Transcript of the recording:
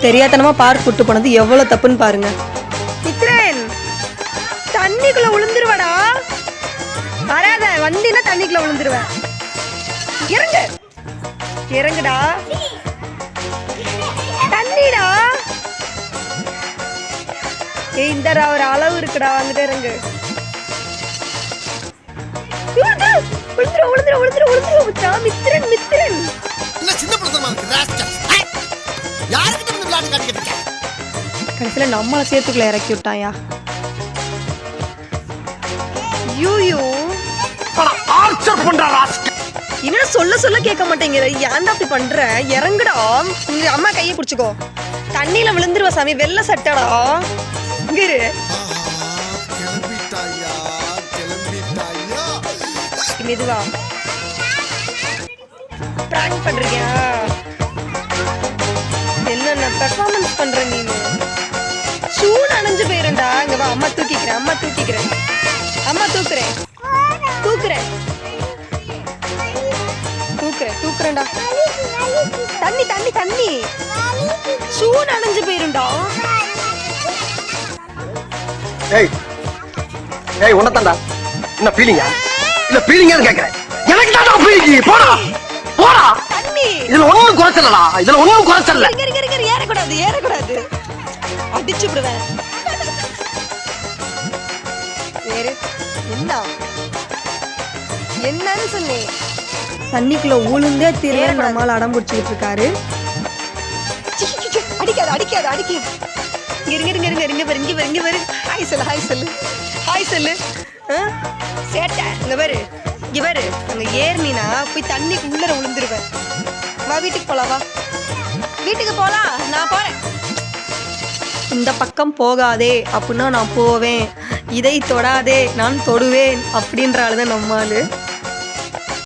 தெரியாதனமா பார்க் கூட்டு போனது எவ்வளவு தப்புன்னு பாருங்க. மித்ரன் தண்ணிக்குள்ள விழுந்துருவடா. வராத, வந்தீன்னா தண்ணிக்குள்ள விழுந்துருவேன். இறங்கு இறங்குடா. தண்ணிடா. ஏய் இந்தடா ஒரு அளவு இருக்குடா, வந்துட்டு இறங்கு. மித்ரன் மித்ரன் கடைசியில நம்மள சேர்த்துக்குள்ள இறக்கி விட்டாயா. என்ன சொல்ல சொல்ல கேட்க மாட்டேங்கிற, ஏன்டா அப்படி பண்ற? இறங்குடா. இங்க அம்மா கையை பிடிச்சுக்கோ. தண்ணியில விழுந்துருவ சாமி, வெள்ள சட்டடா. இங்க இரு. மெதுவா பிராங்க் பண்றியா? என்னென்ன பெர்ஃபார்மன்ஸ் பண்ற நீ? ஷூ நனைஞ்சு போயிருண்டா. இங்க வா, அம்மா தூக்கிக்கிறேன், அம்மா தூக்கிக்கிறேன், அம்மா தூக்குறேன், தூக்குறேன், தூக்குறேன், தூக்குறேன்டா. தண்ணி தண்ணி தண்ணி. ஷூ நனைஞ்சு போயிருண்டா. ஏய் ஏய் உன்னதான்டா. என்ன ஃபீலிங்கா? இல்ல ஃபீலிங்கான்னு கேக்குறேன். எனக்கு தான் ஃபீலிங். போடா போடா. தண்ணி இதுல ஒண்ணும் குறைச்சலடா, இதுல ஒண்ணும் குறைச்சல. ஏறக்கூடாது ஏறக்கூடாது, அடிச்சு விடுவேன். ஏறு. என்ன என்னன்னு சொன்னேன்? தண்ணிக்குள்ள ஊழுந்தே தெரியல. நம்மால அடம் பிடிச்சிட்டு இருக்காரு. அடிக்காது அடிக்காது அடிக்காது. இருங்க இருங்க இருங்க இருங்க பாரு, இங்க பாரு, இங்க பாரு. ஹாய் சொல்லு, ஹாய் சொல்லு, ஹாய் சொல்லு. சேட்டை. இங்க பாரு, இங்க பாரு. அங்க ஏறினா போய் தண்ணிக்கு உள்ளர விழுந்துருவேன். வா வீட்டுக்கு போலாம், வா வீட்டுக்கு போலாம். நான் போறேன். இந்த பக்கம் போகாதே அப்படின்னா நான் போவேன். இதை தொடாதே நான் தொடுவேன் அப்படின்ற ஆளுதான் நம்மாளு.